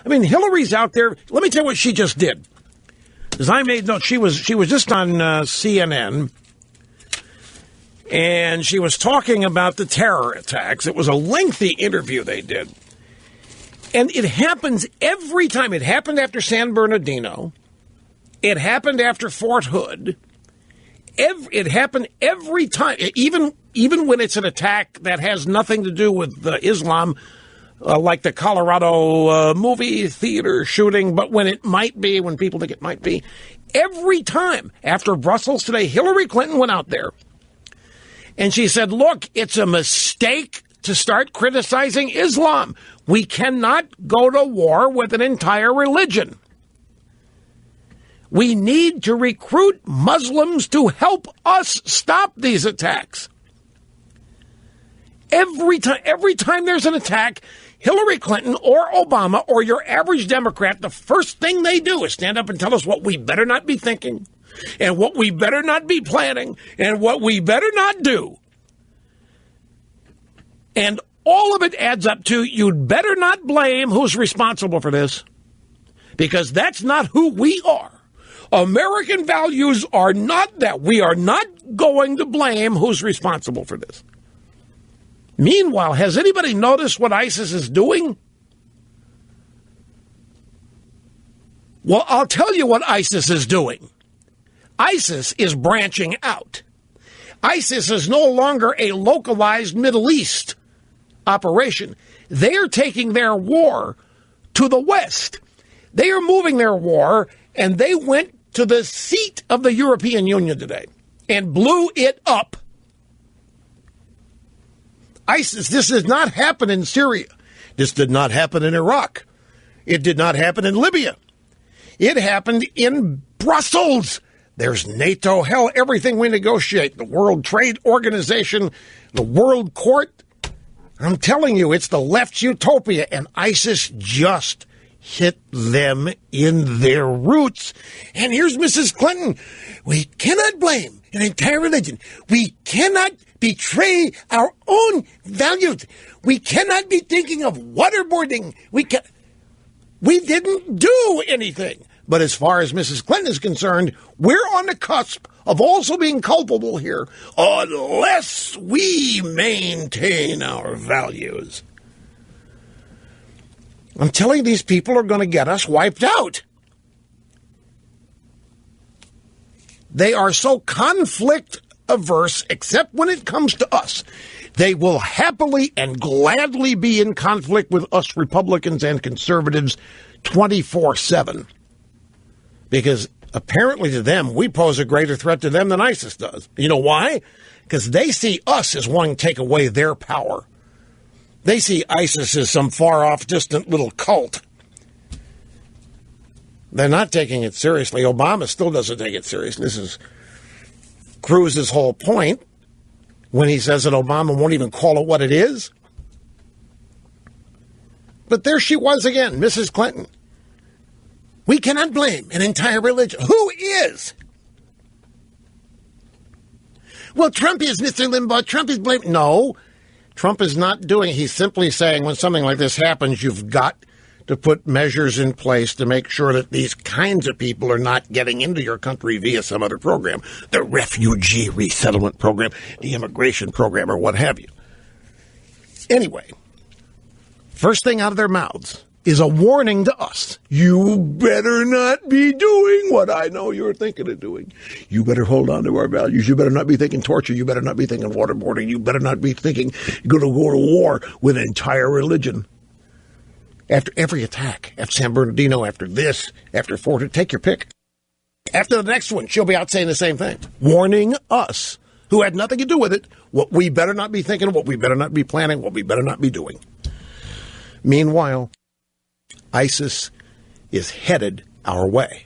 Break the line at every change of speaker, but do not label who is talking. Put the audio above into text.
I mean, Hillary's out there. Let me tell you what she just did. As I made note, she was just on CNN, and she was talking about the terror attacks. It was a lengthy interview they did. And it happens every time. It happened after San Bernardino. It happened after Fort Hood. It happened every time, even when it's an attack that has nothing to do with Islam, like the Colorado movie theater shooting, but when people think it might be. Every time after Brussels today, Hillary Clinton went out there and she said, look, it's a mistake to start criticizing Islam. We cannot go to war with an entire religion. We need to recruit Muslims to help us stop these attacks. Every time there's an attack, Hillary Clinton or Obama or your average Democrat, the first thing they do is stand up and tell us what we better not be thinking and what we better not be planning and what we better not do. And all of it adds up to you'd better not blame who's responsible for this, because that's not who we are. American values are not that. We are not going to blame who's responsible for this. Meanwhile, has anybody noticed what ISIS is doing? Well, I'll tell you what ISIS is doing. ISIS is branching out. ISIS is no longer a localized Middle East operation. They are taking their war to the West. They are moving their war, and they went to the seat of the European Union today and blew it up. ISIS, this did not happen in Syria. This did not happen in Iraq. It did not happen in Libya. It happened in Brussels. There's NATO, hell, everything we negotiate, the World Trade Organization, the World Court. I'm telling you, it's the left's utopia, and ISIS just hit them in their roots. And here's Mrs. Clinton. We cannot blame an entire religion. We cannot betray our own values. We cannot be thinking of waterboarding. We didn't do anything. But as far as Mrs. Clinton is concerned, we're on the cusp of also being culpable here unless we maintain our values. I'm telling you, these people are going to get us wiped out. They are so conflict averse, except when it comes to us. They will happily and gladly be in conflict with us Republicans and conservatives 24/7. Because apparently to them, we pose a greater threat to them than ISIS does. You know why? Because they see us as wanting to take away their power. They see ISIS as some far-off, distant little cult. They're not taking it seriously. Obama still doesn't take it seriously. This is Cruz's whole point when he says that Obama won't even call it what it is. But there she was again, Mrs. Clinton. We cannot blame an entire religion. Who is? Well, Trump is, Mr. Limbaugh. Trump is blaming. No, Trump is not doing it. He's simply saying when something like this happens, you've got to put measures in place to make sure that these kinds of people are not getting into your country via some other program, the refugee resettlement program, the immigration program, or what have you. Anyway, first thing out of their mouths is a warning to us. You better not be doing what I know you're thinking of doing. You better hold on to our values. You better not be thinking torture. You better not be thinking waterboarding. You better not be thinking you're going to go to war with an entire religion. After every attack, after San Bernardino, after this, after Fort Hood, take your pick. After the next one, she'll be out saying the same thing, warning us, who had nothing to do with it, what we better not be thinking, what we better not be planning, what we better not be doing. Meanwhile, ISIS is headed our way.